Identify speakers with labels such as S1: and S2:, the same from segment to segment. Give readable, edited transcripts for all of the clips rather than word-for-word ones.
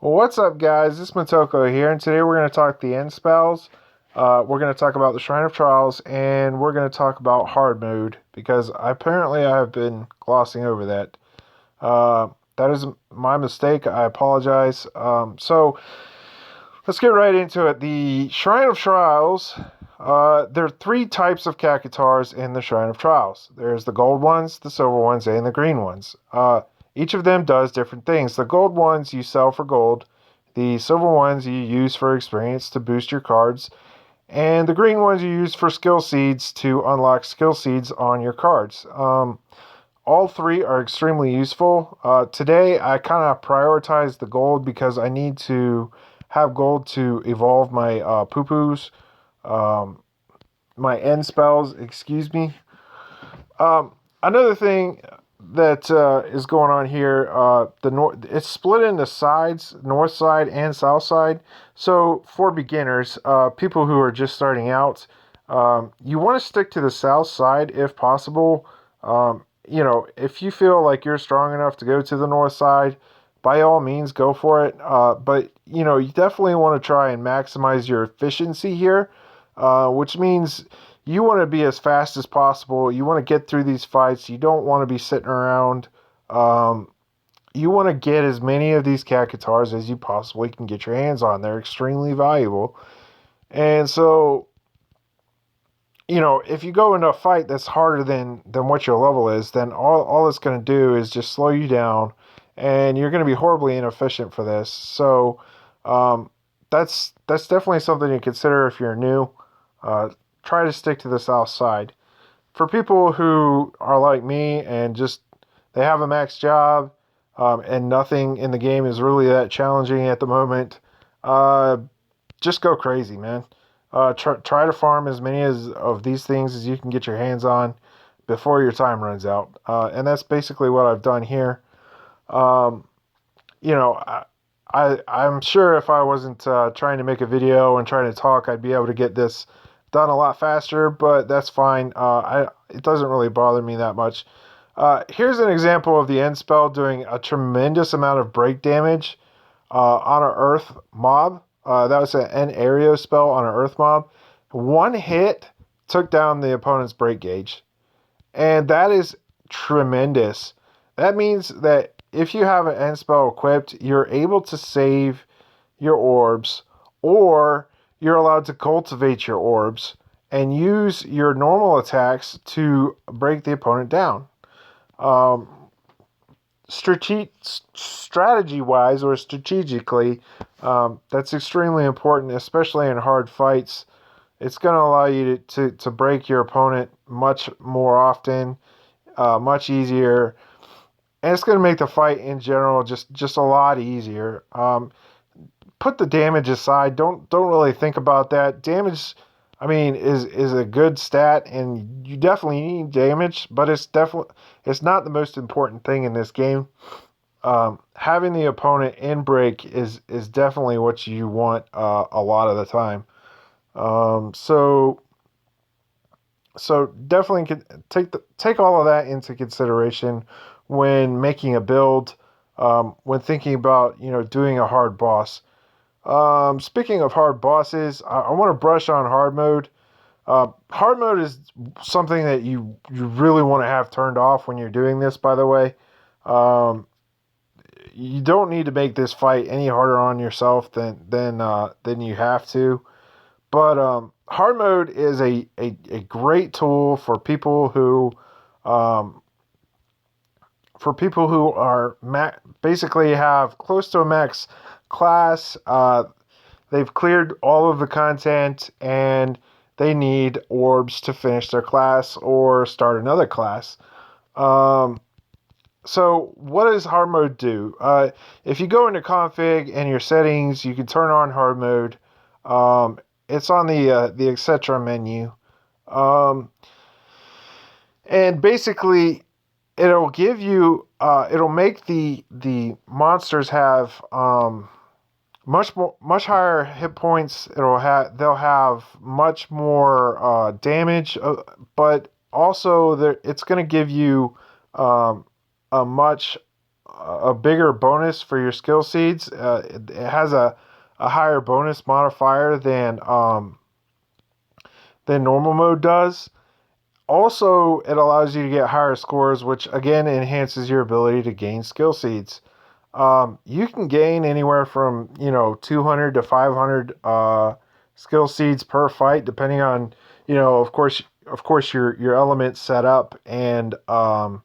S1: Well, what's up, guys? This is Motoko here, and today we're going to talk the end spells. We're going to talk about the Shrine of Trials, and we're going to talk about hard mode because apparently I have been glossing over that. That is my mistake. I apologize. So let's get right into it. The Shrine of Trials. There are three types of Kakatars in the Shrine of Trials. There's the gold ones, the silver ones, and the green ones. Each of them does different things. The gold ones you sell for gold. The silver ones you use for experience to boost your cards. And the green ones you use for skill seeds to unlock skill seeds on your cards. All three are extremely useful. Today, I kind of prioritize the gold because I need to have gold to evolve my poo-poos, um, my end spells, excuse me. Another thing that is going on here, the north, it's split into sides, north side and south side. So for beginners, people who are just starting out, you want to stick to the south side if possible. If you feel like you're strong enough to go to the north side, by all means, go for it. But you definitely want to try and maximize your efficiency here, which means you want to be as fast as possible. You want to get through these fights. You don't want to be sitting around. Um, you want to get as many of these Kakatars as you possibly can get your hands on. They're extremely valuable. And so, if you go into a fight that's harder than what your level is, then all it's going to do is just slow you down, and you're going to be horribly inefficient for this. So, um, that's definitely something to consider if you're new. Uh, Try to stick to the south side. For people who are like me and just they have a max job, and nothing in the game is really that challenging at the moment, uh, just go crazy, man. Try to farm as many of these things as you can get your hands on before your time runs out. And that's basically what I've done here. Um, you know, I'm sure if I wasn't trying to make a video and trying to talk, I'd be able to get this done a lot faster. But that's fine. It doesn't really bother me that much. Here's an example of the end spell doing a tremendous amount of break damage on an Earth mob. That was an end area spell on an Earth mob. One hit took down the opponent's break gauge, and that is tremendous. That means that if you have an end spell equipped, you're able to save your orbs, or you're allowed to cultivate your orbs and use your normal attacks to break the opponent down. Um, Strategy wise or strategically, that's extremely important, especially in hard fights. It's going to allow you to break your opponent much more often, much easier, and it's going to make the fight in general just a lot easier. Put the damage aside. Don't really think about that. Damage, I mean, is a good stat, and you definitely need damage, but it's not the most important thing in this game. Having the opponent in break is definitely what you want a lot of the time. Um, so so definitely take all of that into consideration when making a build. When thinking about doing a hard boss. Speaking of hard bosses, I want to brush on hard mode. Hard mode is something that you really want to have turned off when you're doing this. By the way, um, you don't need to make this fight any harder on yourself than you have to. But hard mode is a great tool um, for people who are basically have close to a max class. They've cleared all of the content and they need orbs to finish their class or start another class. Um, so what does hard mode do? If you go into config and your settings, you can turn on hard mode. It's on the etc menu, um, and basically it'll make the monsters have much higher hit points. They'll have much more damage, but also it's going to give you um, a much a bigger bonus for your skill seeds. It has a higher bonus modifier than normal mode does. Also, it allows you to get higher scores, which again enhances your ability to gain skill seeds. You can gain anywhere from 200 to 500 skill seeds per fight, depending on of course your element set up and how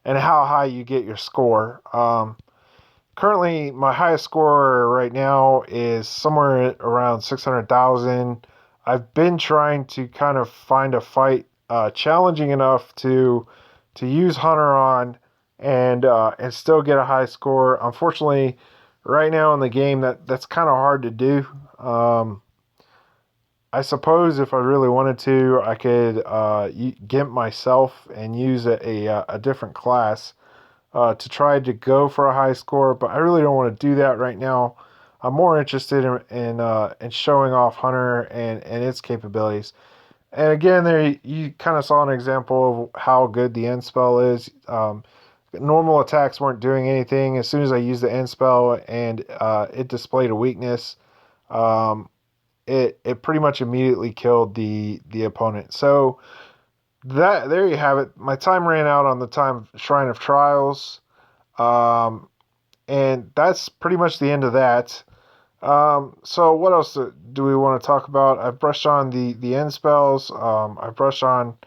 S1: high you get your score. Currently, my highest score right now is somewhere around 600,000. I've been trying to kind of find a fight challenging enough to use Hunter on and still get a high score. Unfortunately, right now in the game that's kind of hard to do. I suppose if I really wanted to, I could gimp myself and use a different class to try to go for a high score, but I really don't want to do that right now. I'm more interested in showing off Hunter and its capabilities. And again, there you kind of saw an example of how good the end spell is. Normal attacks weren't doing anything. As soon as I used the end spell and it displayed a weakness, it pretty much immediately killed the opponent. So there you have it. My time ran out on the time Shrine of Trials, and that's pretty much the end of that. So what else do we want to talk about? I've brushed on the end spells. I've brushed on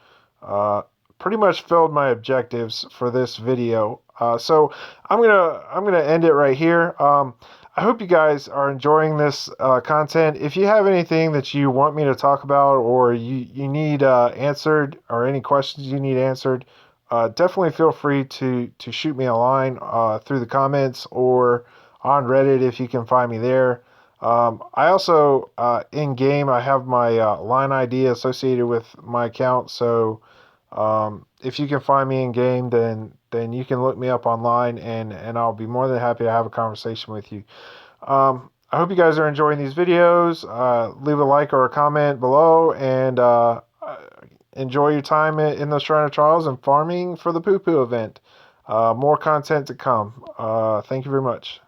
S1: pretty much filled my objectives for this video. So I'm gonna end it right here. I hope you guys are enjoying this content. If you have anything that you want me to talk about, or you need answered, or any questions you need answered, definitely feel free to shoot me a line through the comments or on Reddit if you can find me there. I also in game I have my line ID associated with my account, so if you can find me in game, then you can look me up online, and I'll be more than happy to have a conversation with you. I hope you guys are enjoying these videos. Leave a like or a comment below, and enjoy your time in the Shrine of Trials and farming for the Poo Poo event. More content to come. Thank you very much.